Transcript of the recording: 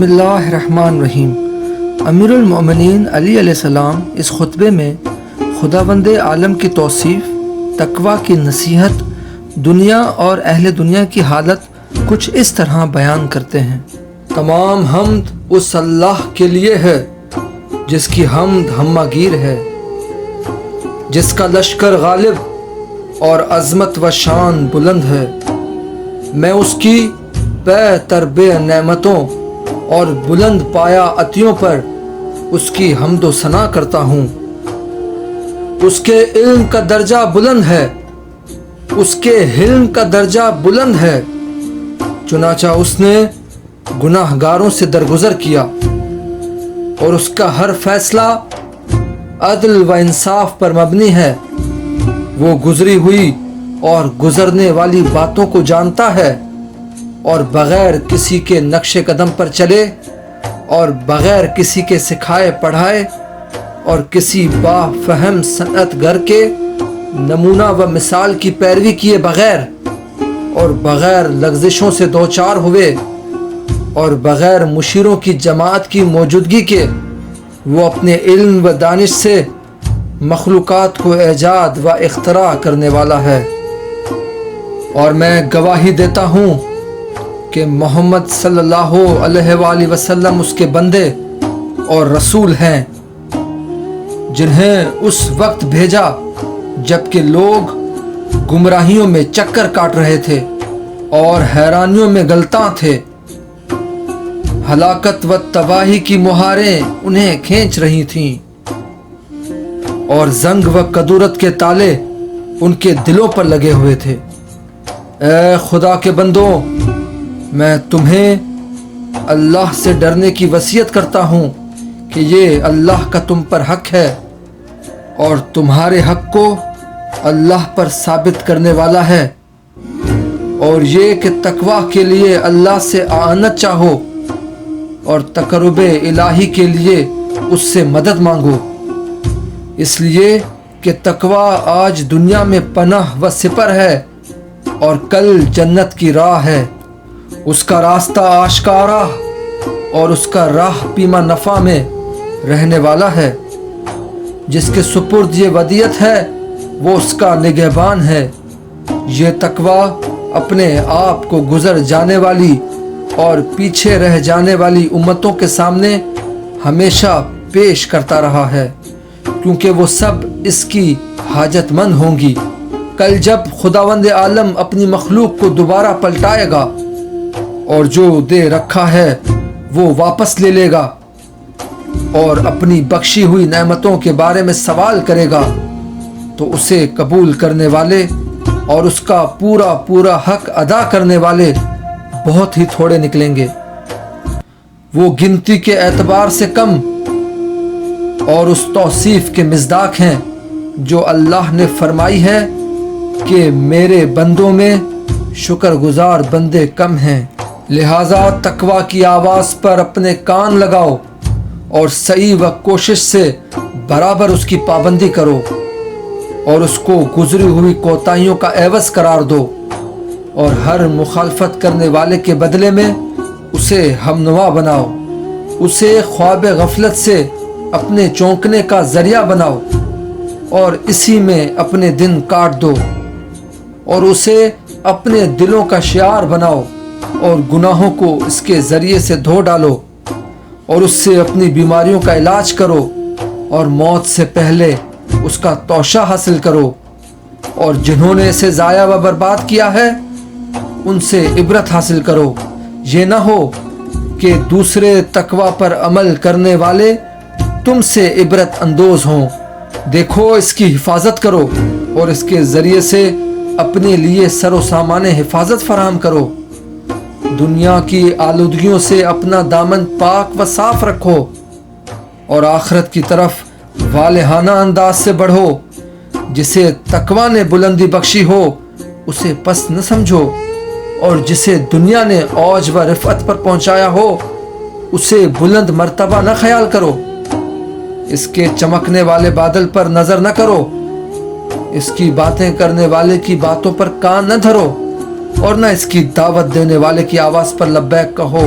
بسم اللہ الرحمن الرحیم۔ امیر المومنین علی علیہ السلام اس خطبے میں خداوند عالم کی توصیف، تقویٰ کی نصیحت، دنیا اور اہل دنیا کی حالت کچھ اس طرح بیان کرتے ہیں۔ تمام حمد اس اللہ کے لیے ہے جس کی حمد ہمہ گیر ہے، جس کا لشکر غالب اور عظمت و شان بلند ہے۔ میں اس کی بے تربے نعمتوں اور بلند پایا عطیوں پر اس کی حمد و ثنا کرتا ہوں۔ اس کے علم کا درجہ بلند ہے، اس کے حلم کا درجہ بلند ہے، چنانچہ اس نے گناہ گاروں سے درگزر کیا اور اس کا ہر فیصلہ عدل و انصاف پر مبنی ہے۔ وہ گزری ہوئی اور گزرنے والی باتوں کو جانتا ہے اور بغیر کسی کے نقش قدم پر چلے اور بغیر کسی کے سکھائے پڑھائے اور کسی با فہم صنعت گر کے نمونہ و مثال کی پیروی کیے بغیر اور بغیر لغزشوں سے دوچار ہوئے اور بغیر مشیروں کی جماعت کی موجودگی کے وہ اپنے علم و دانش سے مخلوقات کو ایجاد و اختراع کرنے والا ہے۔ اور میں گواہی دیتا ہوں کہ محمد صلی اللہ علیہ وآلہ وسلم اس کے بندے اور رسول ہیں، جنہیں اس وقت بھیجا جبکہ لوگ گمراہیوں میں چکر کاٹ رہے تھے اور حیرانیوں میں گلتاں تھے۔ ہلاکت و تباہی کی مہاریں انہیں کھینچ رہی تھیں اور زنگ و کدورت کے تالے ان کے دلوں پر لگے ہوئے تھے۔ اے خدا کے بندوں، میں تمہیں اللہ سے ڈرنے کی وصیت کرتا ہوں کہ یہ اللہ کا تم پر حق ہے اور تمہارے حق کو اللہ پر ثابت کرنے والا ہے، اور یہ کہ تقویٰ کے لیے اللہ سے اعانت چاہو اور تقرب الہی کے لیے اس سے مدد مانگو، اس لیے کہ تقویٰ آج دنیا میں پناہ و سپر ہے اور کل جنت کی راہ ہے۔ اس کا راستہ آشکارا اور اس کا راہ پیما نفع میں رہنے والا ہے۔ جس کے سپرد یہ ودیعت ہے وہ اس کا نگہبان ہے۔ یہ تقویٰ اپنے آپ کو گزر جانے والی اور پیچھے رہ جانے والی امتوں کے سامنے ہمیشہ پیش کرتا رہا ہے، کیونکہ وہ سب اس کی حاجت مند ہوں گی۔ کل جب خداوند عالم اپنی مخلوق کو دوبارہ پلٹائے گا اور جو دے رکھا ہے وہ واپس لے لے گا اور اپنی بخشی ہوئی نعمتوں کے بارے میں سوال کرے گا، تو اسے قبول کرنے والے اور اس کا پورا پورا حق ادا کرنے والے بہت ہی تھوڑے نکلیں گے۔ وہ گنتی کے اعتبار سے کم اور اس توصیف کے مصداق ہیں جو اللہ نے فرمائی ہے کہ میرے بندوں میں شکر گزار بندے کم ہیں۔ لہٰذا تقویٰ کی آواز پر اپنے کان لگاؤ اور سعی و کوشش سے برابر اس کی پابندی کرو اور اس کو گزری ہوئی کوتاہیوں کا عوض قرار دو، اور ہر مخالفت کرنے والے کے بدلے میں اسے ہمنوا بناؤ، اسے خواب غفلت سے اپنے چونکنے کا ذریعہ بناؤ اور اسی میں اپنے دن کاٹ دو، اور اسے اپنے دلوں کا شعار بناؤ اور گناہوں کو اس کے ذریعے سے دھو ڈالو، اور اس سے اپنی بیماریوں کا علاج کرو اور موت سے پہلے اس کا توشہ حاصل کرو، اور جنہوں نے اسے ضائع و برباد کیا ہے ان سے عبرت حاصل کرو۔ یہ نہ ہو کہ دوسرے تقویٰ پر عمل کرنے والے تم سے عبرت اندوز ہوں۔ دیکھو، اس کی حفاظت کرو اور اس کے ذریعے سے اپنے لیے سر و سامان حفاظت فراہم کرو۔ دنیا کی آلودگیوں سے اپنا دامن پاک و صاف رکھو اور آخرت کی طرف والہانہ انداز سے بڑھو۔ جسے تقویٰ نے بلندی بخشی ہو اسے پست نہ سمجھو، اور جسے دنیا نے اوج و رفعت پر پہنچایا ہو اسے بلند مرتبہ نہ خیال کرو۔ اس کے چمکنے والے بادل پر نظر نہ کرو، اس کی باتیں کرنے والے کی باتوں پر کان نہ دھرو، اور نہ اس کی دعوت دینے والے کی آواز پر لبیک کہو۔